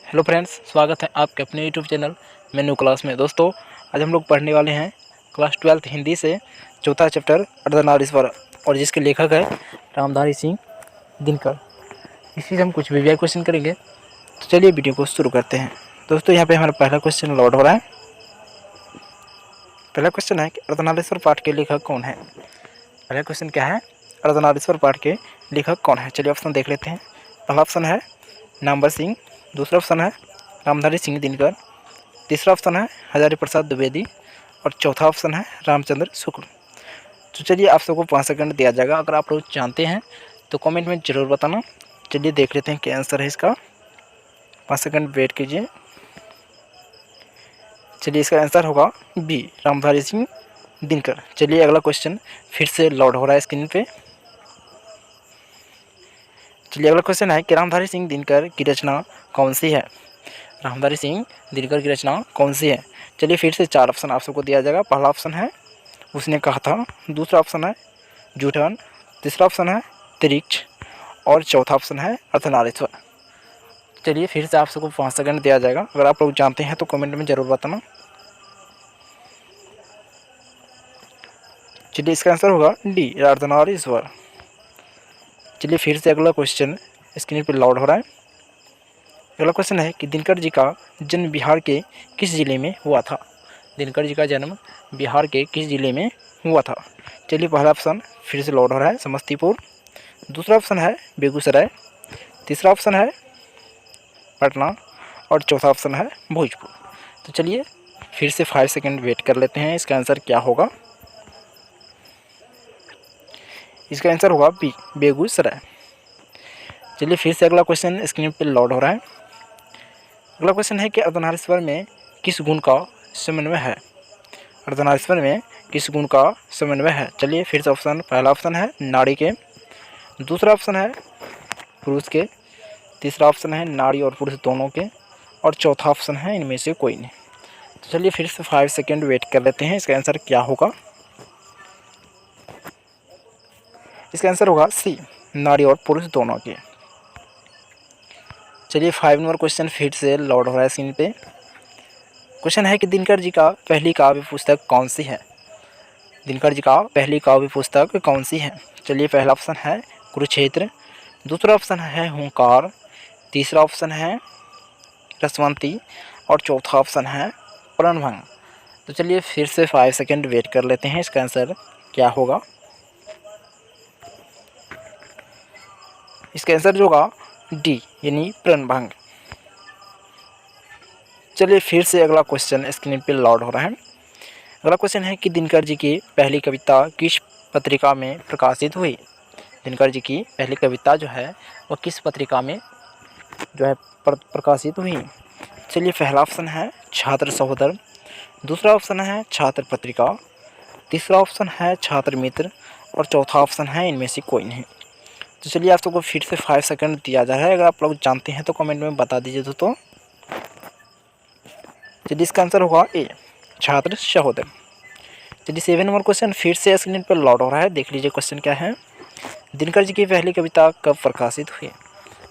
Hello friends, स्वागत है आपके अपने यूट्यूब चैनल मेनू क्लास में। दोस्तों, आज हम लोग पढ़ने वाले हैं क्लास 12 हिंदी से चौथा चैप्टर अर्धनारीश्वर, और जिसके लेखक है रामधारी सिंह दिनकर। इसी से हम कुछ वीडियो क्वेश्चन करेंगे। तो चलिए वीडियो को शुरू करते हैं। दोस्तों, यहाँ पे हमारा पहला क्वेश्चन लोड हो रहा है। पहला क्वेश्चन है कि अर्धनारीश्वर पाठ के लेखक कौन है। पहला क्वेश्चन क्या है? अर्धनारीश्वर पाठ के लेखक कौन है। चलिए ऑप्शन देख लेते हैं। पहला ऑप्शन है नामवर सिंह, दूसरा ऑप्शन है रामधारी सिंह दिनकर, तीसरा ऑप्शन है हजारी प्रसाद द्विवेदी और चौथा ऑप्शन है रामचंद्र शुक्ल। तो चलिए आप सबको 5 सेकंड दिया जाएगा। अगर आप लोग जानते हैं तो कमेंट में ज़रूर बताना। चलिए देख लेते हैं क्या आंसर है इसका। 5 सेकंड वेट कीजिए। चलिए इसका आंसर होगा बी, रामधारी सिंह दिनकर। चलिए अगला क्वेश्चन फिर से लोड हो रहा है स्क्रीन पे। चलिए अगला क्वेश्चन है कि रामधारी सिंह दिनकर की रचना कौन सी है। रामधारी सिंह दिनकर की रचना कौन सी है। चलिए फिर से 4 ऑप्शन आप सबको दिया जाएगा। पहला ऑप्शन है उसने कहा था, दूसरा ऑप्शन है जूठन, तीसरा ऑप्शन है त्रिक्ष और चौथा ऑप्शन है अर्धनारीश्वर। चलिए फिर से आप सबको 5 सेकंड दिया जाएगा। अगर आप लोग जानते हैं तो कमेंट में ज़रूर बताना। चलिए इसका आंसर होगा डी, अर्धनारीश्वर। चलिए फिर से अगला क्वेश्चन स्क्रीन पर लोड हो रहा है। अगला क्वेश्चन है कि दिनकर जी का जन्म बिहार के किस ज़िले में हुआ था। दिनकर जी का जन्म बिहार के किस ज़िले में हुआ था। चलिए पहला ऑप्शन फिर से लोड हो रहा है, समस्तीपुर, दूसरा ऑप्शन है बेगूसराय, तीसरा ऑप्शन है पटना और चौथा ऑप्शन है भोजपुर। तो चलिए फिर से 5 सेकंड वेट कर लेते हैं। इसका आंसर क्या होगा। इसका आंसर होगा बी, बेगूसराय। चलिए फिर से अगला क्वेश्चन स्क्रीन पर लोड हो रहा है। अगला क्वेश्चन है कि अर्धनारीश्वर में किस गुण का समन्वय है। अर्धनारीश्वर में किस गुण का समन्वय है। चलिए फिर से ऑप्शन, पहला ऑप्शन है नारी के, दूसरा ऑप्शन है पुरुष के, तीसरा ऑप्शन है नारी और पुरुष दोनों के और चौथा ऑप्शन है इनमें से कोई नहीं। तो चलिए फिर से 5 सेकंड वेट कर लेते हैं। इसका आंसर क्या होगा। इसका आंसर होगा सी, नारी और पुरुष दोनों के। चलिए 5 नंबर क्वेश्चन फिर से लोड हो रहा है स्क्रीन पे। क्वेश्चन है कि दिनकर जी का पहली काव्य पुस्तक कौन सी है। दिनकर जी का पहली काव्य पुस्तक कौन सी है। चलिए पहला ऑप्शन है कुरुक्षेत्र, दूसरा ऑप्शन है हुंकार, तीसरा ऑप्शन है रसवंती और चौथा ऑप्शन है प्रणभंग। तो चलिए फिर से 5 सेकंड वेट कर लेते हैं। इसका आंसर क्या होगा। इसका आंसर जो होगा डी, यानी प्रणभंग। चलिए फिर से अगला क्वेश्चन स्क्रीन पर लोड हो रहा है। अगला क्वेश्चन है कि दिनकर जी की पहली कविता किस पत्रिका में प्रकाशित हुई। दिनकर जी की पहली कविता जो है वो किस पत्रिका में जो है प्रकाशित हुई। चलिए पहला ऑप्शन है छात्र सहोदर, दूसरा ऑप्शन है छात्र पत्रिका, तीसरा ऑप्शन है छात्र मित्र और चौथा ऑप्शन है इनमें से कोई नहीं। तो चलिए आप सबको फिर से 5 सेकंड दिया जा रहा है। अगर आप लोग जानते हैं तो कमेंट में बता दीजिए दोस्तों। चलिए इसका आंसर होगा ए, छात्र सहोदर। चलिए 7 नंबर क्वेश्चन फिर से स्क्रीन पर लोड हो रहा है। देख लीजिए क्वेश्चन क्या है। दिनकर जी की पहली कविता कब प्रकाशित हुई।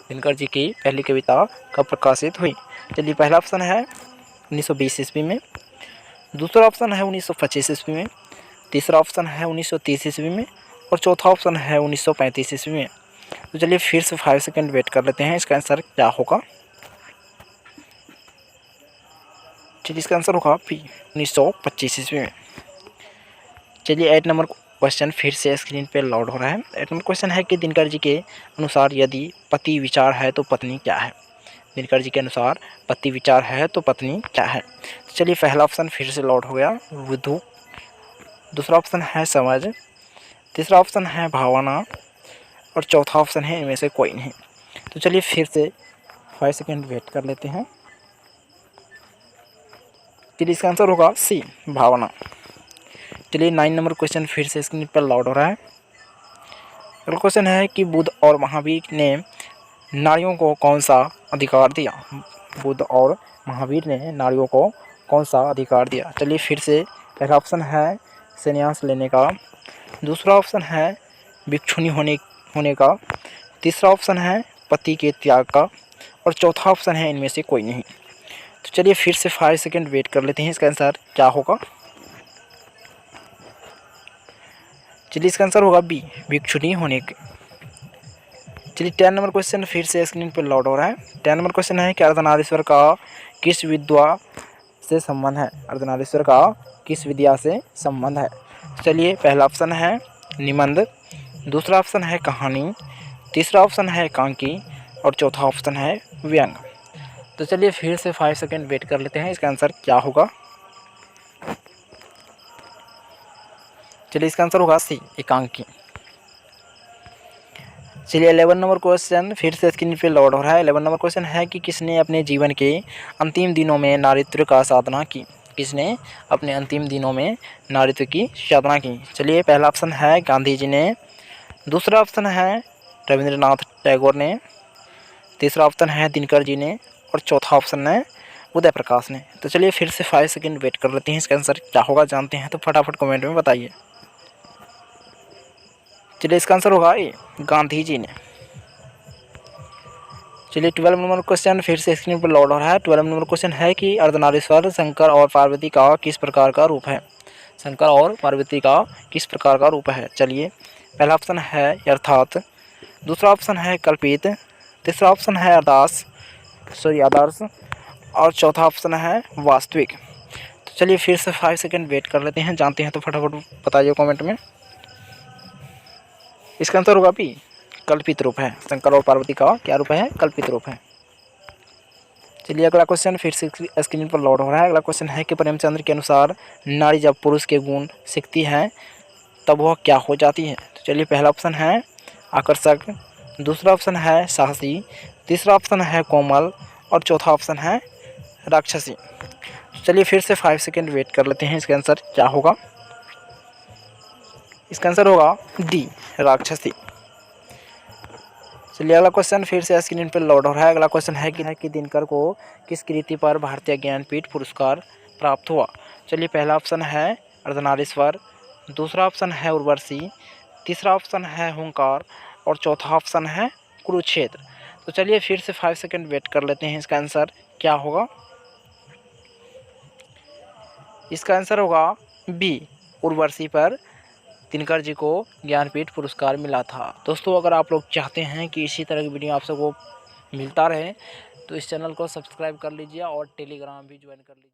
दिनकर जी की पहली कविता कब प्रकाशित हुई। चलिए पहला ऑप्शन है 1920 ईस्वी में, दूसरा ऑप्शन है 1925 ईस्वी में, तीसरा ऑप्शन है 1930 ईस्वी में और चौथा ऑप्शन है 1935 ईस्वी में। तो चलिए फिर से 5 सेकंड वेट कर लेते हैं। इसका आंसर क्या होगा। चलिए इसका आंसर होगा पी, 1925 ईस्वी में। चलिए 8 नंबर क्वेश्चन फिर से स्क्रीन पे लोड हो रहा है। 8 नंबर क्वेश्चन है कि दिनकर जी के अनुसार यदि पति विचार है तो पत्नी क्या है। दिनकर जी के अनुसार पति विचार है तो पत्नी क्या है। तो चलिए पहला ऑप्शन फिर से लोड हो गया, विधु, दूसरा ऑप्शन है समझ, तीसरा ऑप्शन है भावना और चौथा ऑप्शन है इनमें से कोई नहीं। तो चलिए फिर से 5 सेकंड वेट कर लेते हैं। चलिए इसका आंसर होगा सी, भावना। चलिए 9 नंबर क्वेश्चन फिर से स्क्रीन पर लोड हो रहा है। अगला क्वेश्चन है कि बुद्ध और महावीर ने नारियों को कौन सा अधिकार दिया। बुद्ध और महावीर ने नारियों को कौन सा अधिकार दिया। चलिए फिर से पहला ऑप्शन है संन्यास लेने का, दूसरा ऑप्शन है भिक्षुणी होने का, तीसरा ऑप्शन है पति के त्याग का और चौथा ऑप्शन है इनमें से कोई नहीं। तो चलिए फिर से 5 सेकेंड वेट कर लेते हैं, इसका आंसर क्या होगा। चलिए इसका आंसर होगा बी, भिक्षु नहीं होने के। चलिए 10 नंबर क्वेश्चन फिर से स्क्रीन पर लोड हो रहा है। 10 नंबर क्वेश्चन है कि अर्धनारीश्वर का किस विद्या से संबंध है। अर्धनारीश्वर का किस विद्या से संबंध है। चलिए पहला ऑप्शन है निबंध, दूसरा ऑप्शन है कहानी, तीसरा ऑप्शन है एकांकी और चौथा ऑप्शन है व्यंग। तो चलिए फिर से 5 सेकेंड वेट कर लेते हैं, इसका आंसर क्या होगा। चलिए इसका आंसर होगा सी, एकांकी। चलिए 11 नंबर क्वेश्चन फिर से स्क्रीन पे लोड हो रहा है। 11 नंबर क्वेश्चन है कि किसने अपने जीवन के अंतिम दिनों में नारीत्व का साधना की। किसने अपने अंतिम दिनों में नारीत्व की साधना की। चलिए पहला ऑप्शन है गांधी जी ने, दूसरा ऑप्शन है रविंद्रनाथ टैगोर ने, तीसरा ऑप्शन है दिनकर जी ने और चौथा ऑप्शन है उदय प्रकाश ने। तो चलिए फिर से 5 सेकेंड वेट कर लेते हैं, इसका आंसर क्या होगा जानते हैं, तो फटाफट कमेंट में बताइए। चलिए इसका आंसर होगा ए, गांधी जी ने। चलिए 12 नंबर क्वेश्चन फिर से स्क्रीन पर लोड हो रहा है। 12 नंबर क्वेश्चन है कि अर्धनारीश्वर शंकर और पार्वती का किस प्रकार का रूप है। शंकर और पार्वती का किस प्रकार का रूप है। चलिए पहला ऑप्शन है यथार्थ, दूसरा ऑप्शन है कल्पित, तीसरा ऑप्शन है आदर्श और चौथा ऑप्शन है वास्तविक। तो चलिए फिर से 5 सेकेंड वेट कर लेते हैं, जानते हैं तो फटाफट बताइए कमेंट में। इसका आंसर होगा बी, कल्पित रूप है। शंकर और पार्वती का क्या रूप है, कल्पित रूप है। चलिए अगला क्वेश्चन फिर से स्क्रीन पर लोड हो रहा है। अगला क्वेश्चन है कि प्रेमचंद्र के अनुसार नारी जब पुरुष के गुण सीखती है तब वह क्या हो जाती है। तो चलिए पहला ऑप्शन है आकर्षक, दूसरा ऑप्शन है साहसी, तीसरा ऑप्शन है कोमल और चौथा ऑप्शन है राक्षसी। तो चलिए फिर से 5 सेकेंड वेट कर लेते हैं, इसका आंसर क्या होगा। इसका आंसर होगा डी, राक्षसी। चलिए अगला क्वेश्चन फिर से स्क्रीन पर लोड हो रहा है। अगला क्वेश्चन है कि दिनकर को किस कृति पर भारतीय ज्ञानपीठ पुरस्कार प्राप्त हुआ। चलिए पहला ऑप्शन है अर्धनारीश्वर, दूसरा ऑप्शन है उर्वशी, तीसरा ऑप्शन है हुंकार और चौथा ऑप्शन है कुरुक्षेत्र। तो चलिए फिर से 5 सेकेंड वेट कर लेते हैं, इसका आंसर क्या होगा। इसका आंसर होगा बी, उर्वशी पर दिनकर जी को ज्ञानपीठ पुरस्कार मिला था। दोस्तों अगर आप लोग चाहते हैं कि इसी तरह की वीडियो आप सबको मिलता रहे तो इस चैनल को सब्सक्राइब कर लीजिए और टेलीग्राम भी ज्वाइन कर लीजिए।